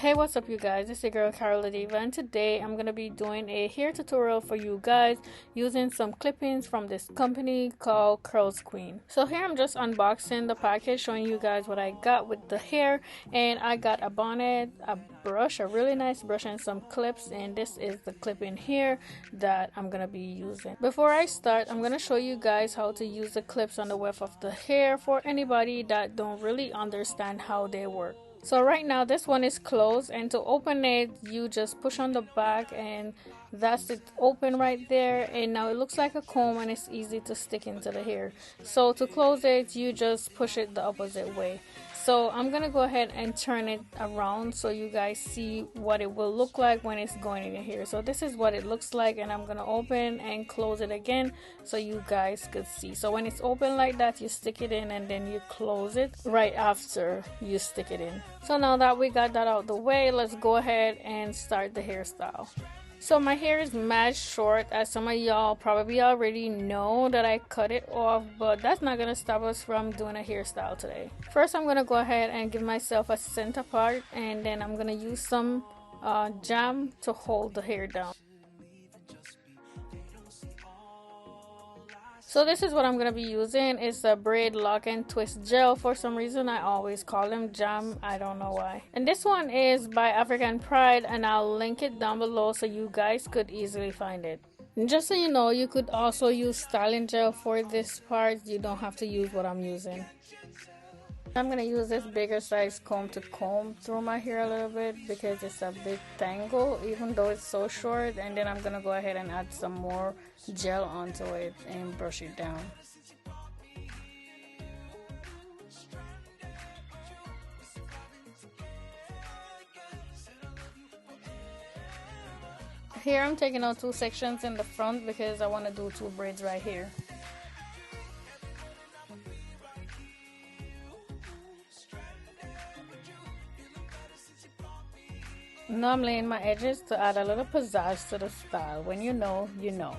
Hey, what's up you guys? It's your girl Carla Diva, and today I'm gonna be doing a hair tutorial for you guys using some clippings from this company called Curls Queen. So here I'm just unboxing the package, showing you guys what I got with the hair. And I got a bonnet, a brush, a really nice brush, and some clips, and this is the clipping here that I'm gonna be using. Before I start, I'm gonna show you guys how to use the clips on the width of the hair for anybody that don't really understand how they work. So right now this one is closed, and to open it you just push on the back, and that's it, open right there. And now it looks like a comb and it's easy to stick into the hair. So to close it you just push it the opposite way. So I'm gonna go ahead and turn it around so you guys see what it will look like when it's going in your hair. So this is what it looks like, and I'm gonna open and close it again so you guys could see. So when it's open like that, you stick it in and then you close it right after you stick it in. So now that we got that out the way, let's go ahead and start the hairstyle. So my hair is mad short, as some of y'all probably already know that I cut it off, but that's not gonna stop us from doing a hairstyle today. First I'm gonna go ahead and give myself a center part, and then I'm gonna use some jam to hold the hair down. So this is what I'm going to be using. It's a braid lock and twist gel. For some reason I always call them jam, I don't know why. And this one is by African Pride, and I'll link it down below so you guys could easily find it. And just so you know, you could also use styling gel for this part. You don't have to use what I'm using. I'm going to use this bigger size comb to comb through my hair a little bit because it's a big tangle even though it's so short. And then I'm going to go ahead and add some more gel onto it and brush it down. Here I'm taking out two sections in the front because I want to do two braids right here. Now I'm laying my edges to add a little pizzazz to the style. When you know, you know.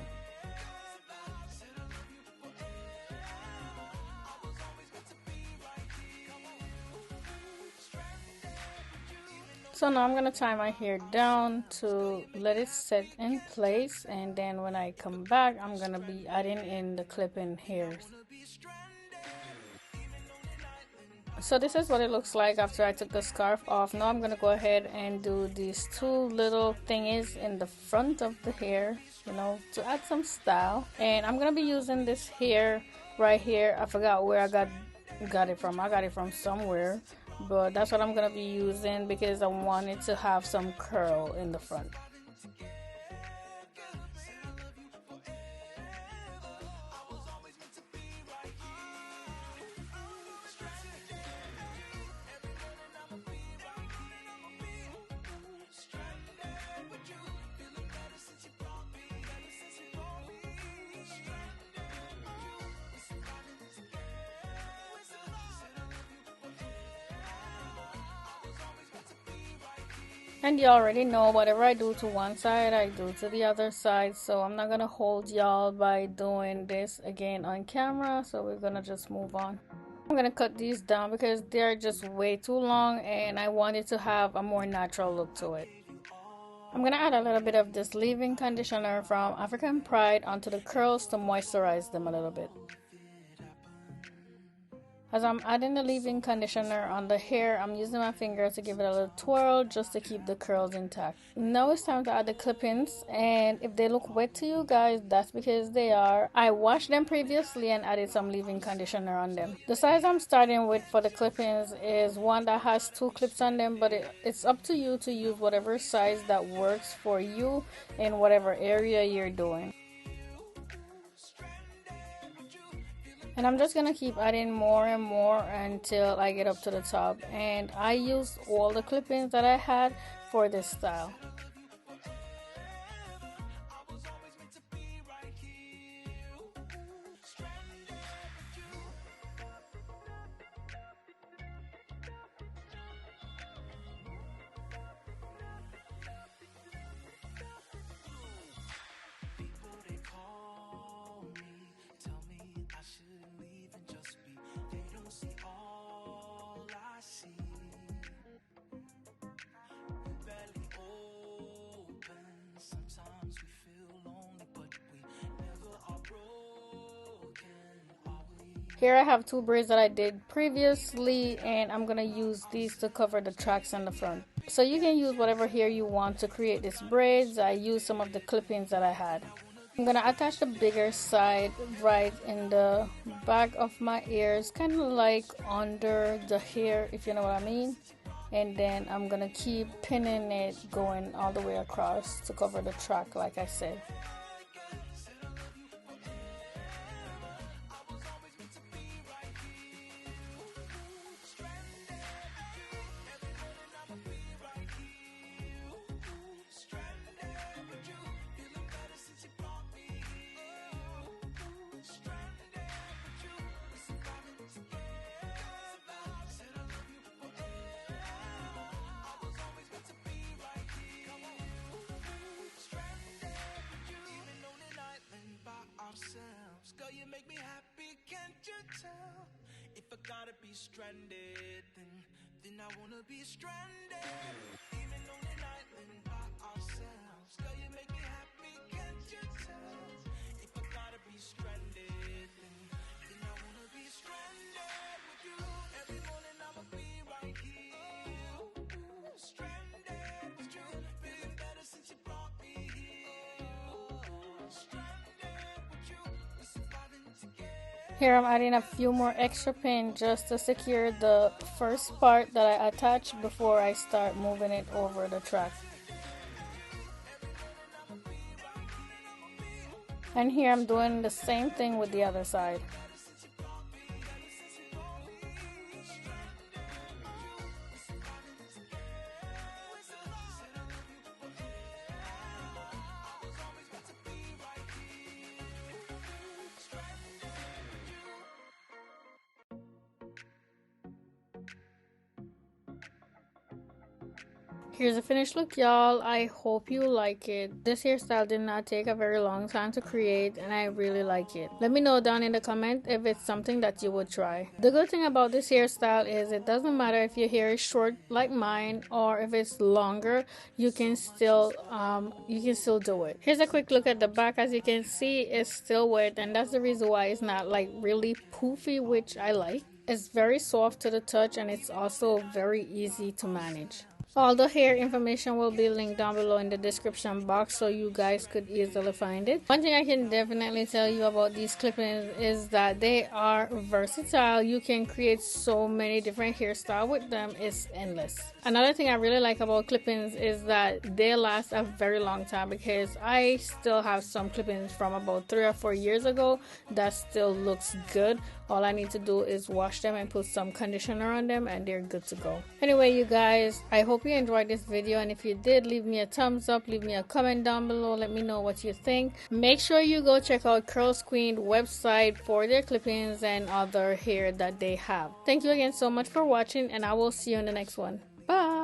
So now I'm going to tie my hair down to let it set in place, and then when I come back I'm going to be adding in the clip-in hairs. So this is what it looks like after I took the scarf off. Now I'm going to go ahead and do these two little thingies in the front of the hair, you know, to add some style. And I'm going to be using this hair right here. I forgot where I got it from. I got it from somewhere, but that's what I'm going to be using because I want it to have some curl in the front. And you already know, whatever I do to one side I do to the other side, so I'm not gonna hold y'all by doing this again on camera, so we're gonna just move on. I'm gonna cut these down because they're just way too long and I want it to have a more natural look to it. I'm gonna add a little bit of this leave-in conditioner from African Pride onto the curls to moisturize them a little bit. As I'm adding the leave-in conditioner on the hair, I'm using my finger to give it a little twirl just to keep the curls intact. Now it's time to add the clip-ins, and if they look wet to you guys, that's because they are. I washed them previously and added some leave-in conditioner on them. The size I'm starting with for the clip-ins is one that has two clips on them, but it's up to you to use whatever size that works for you in whatever area you're doing. And I'm just gonna keep adding more and more until I get up to the top. And I used all the clip-ins that I had for this style. Here I have two braids that I did previously, and I'm gonna use these to cover the tracks in the front. So you can use whatever hair you want to create these braids. I used some of the clip-ins that I had. I'm gonna attach the bigger side right in the back of my ears, kind of like under the hair, if you know what I mean. And then I'm gonna keep pinning it going all the way across to cover the track, like I said. Girl, you make me happy, can't you tell? If I gotta be stranded, then I wanna be stranded. Even on an island by ourselves. Girl, you make me happy, can't you tell? If I gotta be stranded, then I wanna be stranded with you. Every morning I'ma be right here. Stranded with you, feeling better since you brought me here. Stranded with you. Here I'm adding a few more extra pins just to secure the first part that I attached before I start moving it over the track. And here I'm doing the same thing with the other side. Here's the finished look, y'all. I hope you like it. This hairstyle did not take a very long time to create, and I really like it. Let me know down in the comment if it's something that you would try. The good thing about this hairstyle is it doesn't matter if your hair is short like mine or if it's longer, you can still do it. Here's a quick look at the back. As you can see, it's still wet, and that's the reason why it's not like really poofy, which I like. It's very soft to the touch, and it's also very easy to manage. All the hair information will be linked down below in the description box so you guys could easily find it. One thing I can definitely tell you about these clip-ins is that they are versatile. You can create so many different hairstyles with them. It's endless. Another thing I really like about clip-ins is that they last a very long time, because I still have some clip-ins from about 3 or 4 years ago that still looks good. All I need to do is wash them and put some conditioner on them, and they're good to go. Anyway, you guys, I hope you enjoyed this video, and if you did, leave me a thumbs up, leave me a comment down below, let me know what you think. Make sure you go check out Curls Queen website for their clip-ins and other hair that they have. Thank you again so much for watching, and I will see you in the next one. Bye.